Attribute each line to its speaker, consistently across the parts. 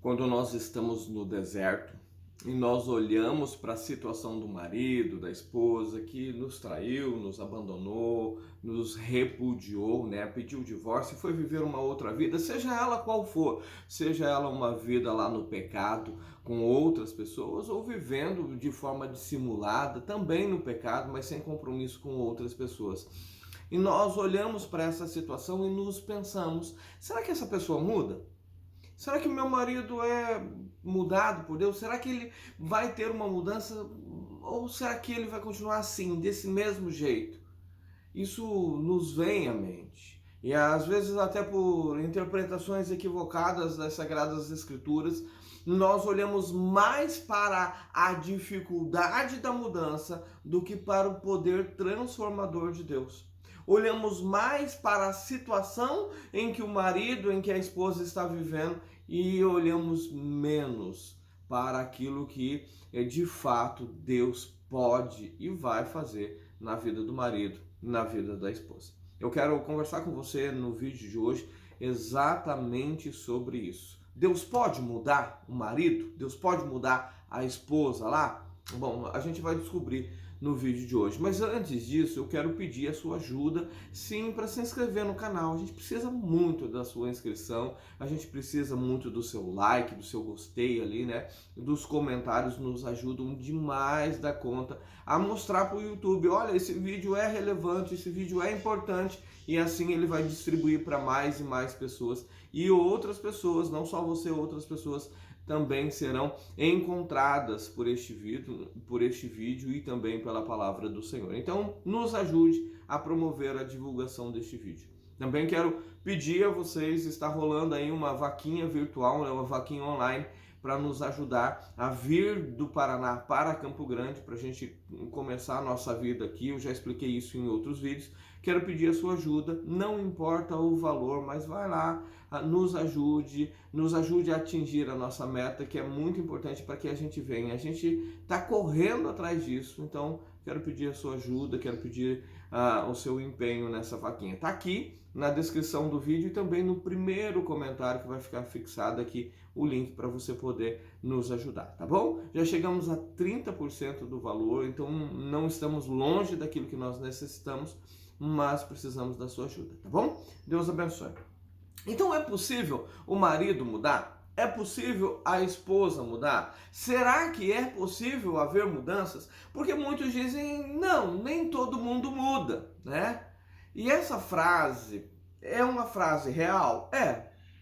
Speaker 1: Quando nós estamos no deserto e nós olhamos para a situação do marido, da esposa que nos traiu, nos abandonou, nos repudiou, pediu o divórcio e foi viver uma outra vida, seja ela qual for, seja ela uma vida lá no pecado com outras pessoas ou vivendo de forma dissimulada também no pecado, mas sem compromisso com outras pessoas. E nós olhamos para essa situação e nos pensamos, será que essa pessoa muda? Será que meu marido é mudado por Deus? Será que ele vai ter uma mudança? Ou será que ele vai continuar assim, desse mesmo jeito? Isso nos vem à mente. E às vezes até por interpretações equivocadas das Sagradas Escrituras, nós olhamos mais para a dificuldade da mudança do que para o poder transformador de Deus. Olhamos mais para a situação em que o marido, em que a esposa está vivendo e olhamos menos para aquilo que de fato Deus pode e vai fazer na vida do marido, na vida da esposa. Eu quero conversar com você no vídeo de hoje exatamente sobre isso. Deus pode mudar o marido? Deus pode mudar a esposa lá? Bom, a gente vai descobrir no vídeo de hoje. Mas antes disso, eu quero pedir a sua ajuda, sim, para se inscrever no canal. A gente precisa muito da sua inscrição, a gente precisa muito do seu like, do seu gostei ali, Dos comentários nos ajudam demais da conta a mostrar para o YouTube, olha, esse vídeo é relevante, esse vídeo é importante, e assim ele vai distribuir para mais e mais pessoas. E outras pessoas, não só você, outras pessoas também serão encontradas por este vídeo e também pela palavra do Senhor. Então, nos ajude a promover a divulgação deste vídeo. Também quero pedir a vocês, está rolando aí uma vaquinha virtual, uma vaquinha online, para nos ajudar a vir do Paraná para Campo Grande, para a gente começar a nossa vida aqui. Eu já expliquei isso em outros vídeos. Quero pedir a sua ajuda, não importa o valor, mas vai lá, nos ajude a atingir a nossa meta, que é muito importante para que a gente venha. A gente está correndo atrás disso, então quero pedir a sua ajuda, quero pedir o seu empenho nessa vaquinha. Está aqui na descrição do vídeo e também no primeiro comentário que vai ficar fixado aqui o link para você poder nos ajudar, tá bom? Já chegamos a 30% do valor, então não estamos longe daquilo que nós necessitamos, mas precisamos da sua ajuda, tá bom? Deus abençoe. Então é possível o marido mudar? É possível a esposa mudar? Será que é possível haver mudanças? Porque muitos dizem, não, nem todo mundo muda, E essa frase é uma frase real?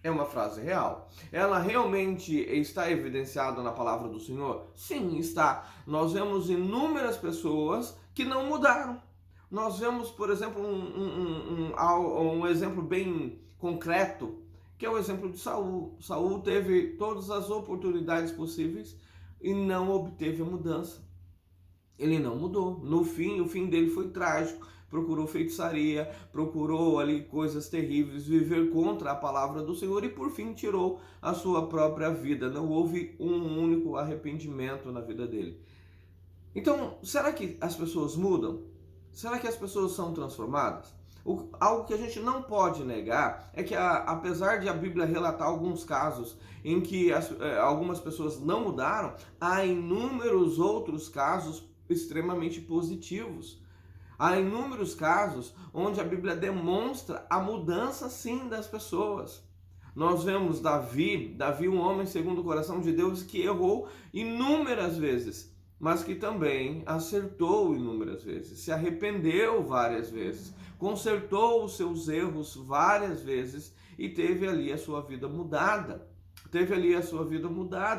Speaker 1: É uma frase real. Ela realmente está evidenciada na palavra do Senhor? Sim, está. Nós vemos inúmeras pessoas que não mudaram. Nós vemos, por exemplo, um exemplo bem concreto, que é o exemplo de Saul. Saul teve todas as oportunidades possíveis e não obteve a mudança. Ele não mudou. No fim, o fim dele foi trágico. Procurou feitiçaria, procurou ali coisas terríveis, viver contra a palavra do Senhor e por fim tirou a sua própria vida. Não houve um único arrependimento na vida dele. Então, será que as pessoas mudam? Será que as pessoas são transformadas? Algo que a gente não pode negar é que, apesar de a Bíblia relatar alguns casos em que algumas pessoas não mudaram, há inúmeros outros casos extremamente positivos. Há inúmeros casos onde a Bíblia demonstra a mudança, sim, das pessoas. Nós vemos Davi, um homem segundo o coração de Deus, que errou inúmeras vezes, mas que também acertou inúmeras vezes, se arrependeu várias vezes, consertou os seus erros várias vezes e teve ali a sua vida mudada.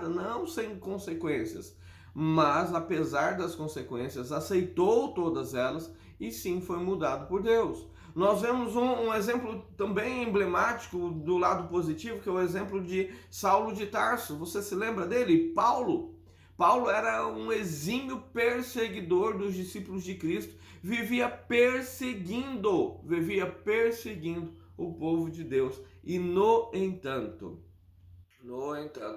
Speaker 1: Não sem consequências, mas apesar das consequências, aceitou todas elas e sim foi mudado por Deus. Nós vemos um exemplo também emblemático do lado positivo, que é o exemplo de Saulo de Tarso. Você se lembra dele? Paulo era um exímio perseguidor dos discípulos de Cristo, vivia perseguindo o povo de Deus. E no entanto,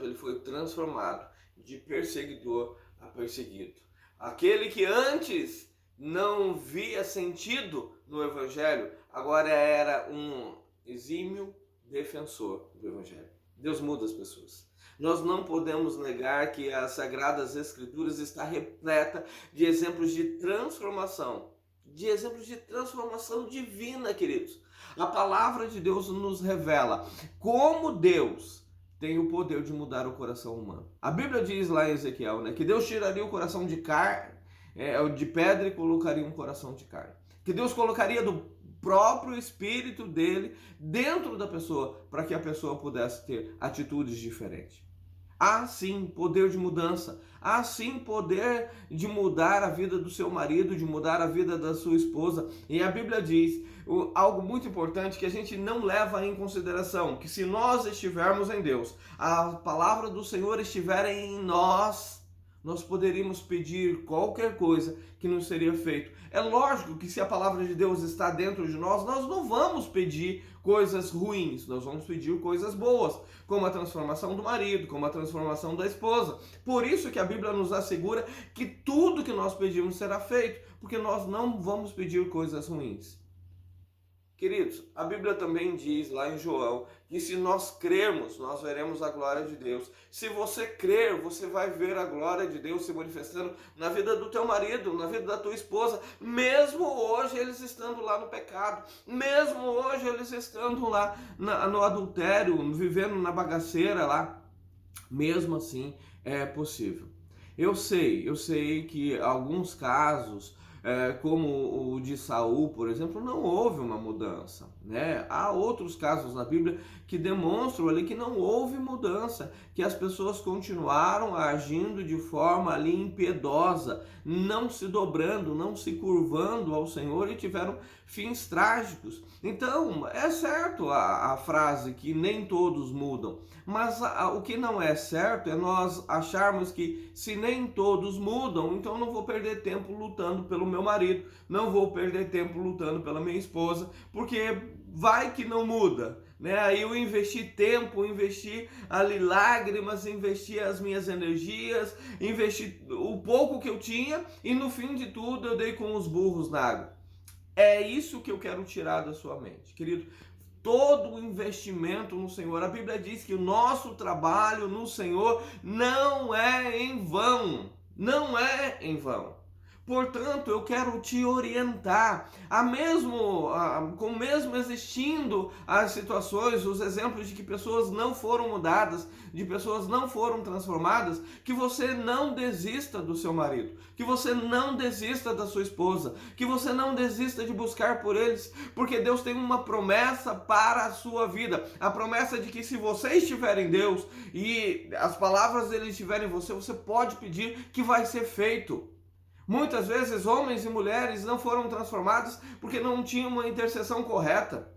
Speaker 1: ele foi transformado de perseguidor a perseguido. Aquele que antes não via sentido no Evangelho, agora era um exímio defensor do Evangelho. Deus muda as pessoas. Nós não podemos negar que as Sagradas Escrituras está repleta de exemplos de exemplos de transformação divina, queridos. A palavra de Deus nos revela como Deus tem o poder de mudar o coração humano. A Bíblia diz lá em Ezequiel, né, que Deus tiraria o coração de pedra e colocaria um coração de carne. Que Deus colocaria do próprio espírito dele dentro da pessoa para que a pessoa pudesse ter atitudes diferentes. Há sim poder de mudança, há sim poder de mudar a vida do seu marido, de mudar a vida da sua esposa. E a Bíblia diz algo muito importante que a gente não leva em consideração, que se nós estivermos em Deus, a palavra do Senhor estiver em nós poderíamos pedir qualquer coisa que nos seria feito. É lógico que se a palavra de Deus está dentro de nós não vamos pedir coisas ruins, nós vamos pedir coisas boas, como a transformação do marido, como a transformação da esposa. Por isso que a Bíblia nos assegura que tudo que nós pedimos será feito, porque nós não vamos pedir coisas ruins. Queridos, a Bíblia também diz lá em João que se nós crermos, nós veremos a glória de Deus. Se você crer, você vai ver a glória de Deus se manifestando na vida do teu marido, na vida da tua esposa, mesmo hoje eles estando lá no pecado, mesmo hoje eles estando lá no adultério, vivendo na bagaceira lá, mesmo assim é possível. Eu sei que alguns casos, como o de Saul, por exemplo, não houve uma mudança, né? Há outros casos na Bíblia que demonstram ali que não houve mudança, que as pessoas continuaram agindo de forma ali impiedosa, não se dobrando, não se curvando ao Senhor e tiveram fins trágicos. Então, é certo a frase que nem todos mudam, mas o que não é certo é nós acharmos que se nem todos mudam, então não vou perder tempo lutando pelo meu marido, não vou perder tempo lutando pela minha esposa, porque vai que não muda, né? Aí eu investi tempo, investi ali lágrimas, investi as minhas energias, investi o pouco que eu tinha e no fim de tudo eu dei com os burros na água. É isso que eu quero tirar da sua mente, querido. Todo o investimento no Senhor, a Bíblia diz que o nosso trabalho no Senhor não é em vão, não é em vão. Portanto, eu quero te orientar, mesmo existindo as situações, os exemplos de que pessoas não foram mudadas, de pessoas não foram transformadas, que você não desista do seu marido, que você não desista da sua esposa, que você não desista de buscar por eles, porque Deus tem uma promessa para a sua vida, a promessa de que se você estiver em Deus e as palavras dele estiverem em você, você pode pedir que vai ser feito. Muitas vezes homens e mulheres não foram transformados porque não tinha uma intercessão correta.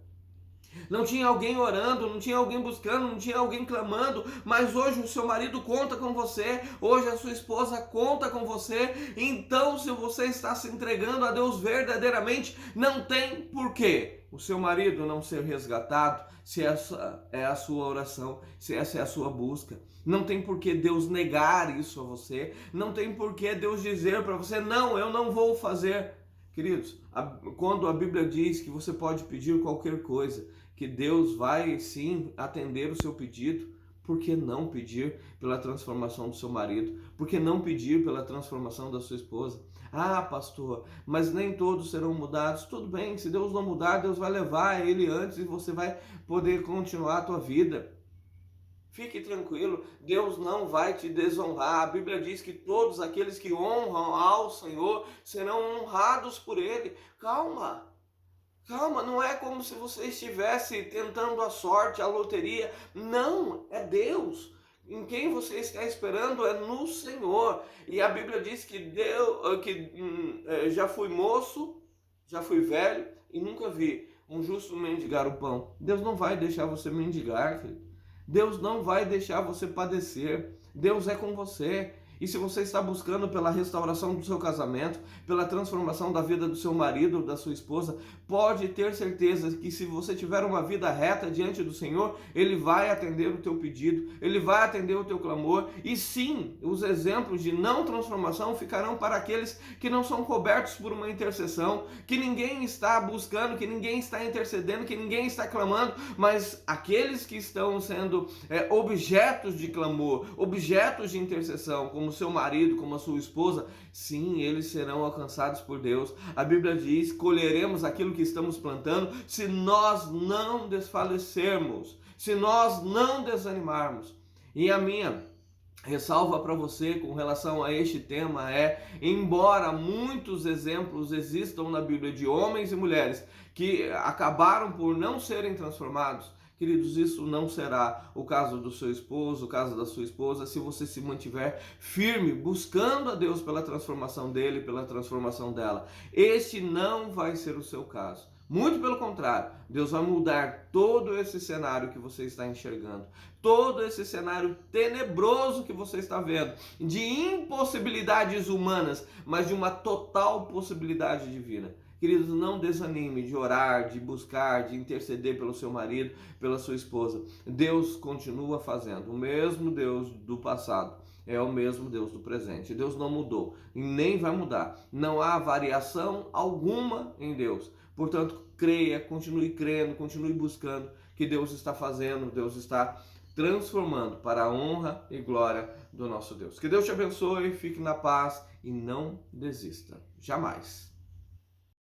Speaker 1: Não tinha alguém orando, não tinha alguém buscando, não tinha alguém clamando, mas hoje o seu marido conta com você, hoje a sua esposa conta com você, então se você está se entregando a Deus verdadeiramente, não tem porquê o seu marido não ser resgatado, se essa é a sua oração, se essa é a sua busca. Não tem porquê Deus negar isso a você, não tem porquê Deus dizer para você, não, eu não vou fazer. Queridos, quando a Bíblia diz que você pode pedir qualquer coisa, que Deus vai sim atender o seu pedido, por que não pedir pela transformação do seu marido? Por que não pedir pela transformação da sua esposa? Ah, pastor, mas nem todos serão mudados. Tudo bem, se Deus não mudar, Deus vai levar ele antes e você vai poder continuar a tua vida. Fique tranquilo, Deus não vai te desonrar. A Bíblia diz que todos aqueles que honram ao Senhor serão honrados por Ele. Calma, calma, não é como se você estivesse tentando a sorte, a loteria. Não, é Deus. Em quem você está esperando é no Senhor. E a Bíblia diz que já fui moço, já fui velho e nunca vi um justo mendigar o pão. Deus não vai deixar você mendigar, filho. Deus não vai deixar você padecer. Deus é com você. E se você está buscando pela restauração do seu casamento, pela transformação da vida do seu marido ou da sua esposa, pode ter certeza que se você tiver uma vida reta diante do Senhor, Ele vai atender o teu pedido, Ele vai atender o teu clamor. E sim, os exemplos de não transformação ficarão para aqueles que não são cobertos por uma intercessão, que ninguém está buscando, que ninguém está intercedendo, que ninguém está clamando, mas aqueles que estão sendo objetos de clamor, objetos de intercessão, como seu marido, como a sua esposa, sim, eles serão alcançados por Deus. A Bíblia diz: colheremos aquilo que estamos plantando se nós não desfalecermos, se nós não desanimarmos. E a minha ressalva para você com relação a este tema é: embora muitos exemplos existam na Bíblia de homens e mulheres que acabaram por não serem transformados, queridos, isso não será o caso do seu esposo, o caso da sua esposa, se você se mantiver firme, buscando a Deus pela transformação dele, pela transformação dela. Este não vai ser o seu caso. Muito pelo contrário, Deus vai mudar todo esse cenário que você está enxergando, todo esse cenário tenebroso que você está vendo, de impossibilidades humanas, mas de uma total possibilidade divina. Queridos, não desanime de orar, de buscar, de interceder pelo seu marido, pela sua esposa. Deus continua fazendo. O mesmo Deus do passado é o mesmo Deus do presente. Deus não mudou e nem vai mudar. Não há variação alguma em Deus. Portanto, creia, continue crendo, continue buscando que Deus está fazendo, Deus está transformando para a honra e glória do nosso Deus. Que Deus te abençoe, fique na paz e não desista. Jamais.